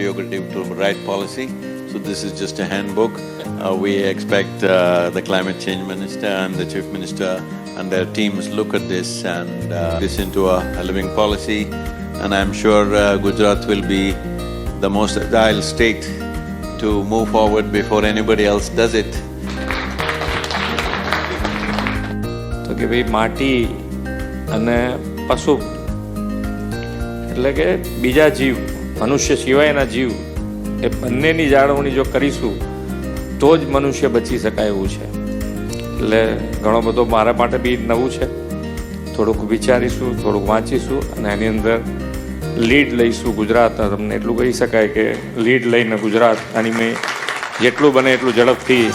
prerogative to write policy. So this is just a handbook. We expect the climate change minister and the chief minister and their teams look at this and this into a living policy. And I'm sure Gujarat will be the most agile state to move forward before anybody else does it. તો કે ભાઈ માટી અને પશુ એટલે કે બીજા જીવ મનુષ્ય સિવાયના જીવ એ બંનેની જાળવણી જો કરીશું તો જ મનુષ્ય બચી શકાય એવું છે. એટલે ઘણો બધો મારા માટે બી નવું છે. થોડુંક વિચારીશું, થોડુંક વાંચીશું અને એની અંદર લીડ લઈશું. ગુજરાત તમને એટલું કહી શકાય કે લીડ લઈને ગુજરાત આની મેં જેટલું બને એટલું ઝડપથી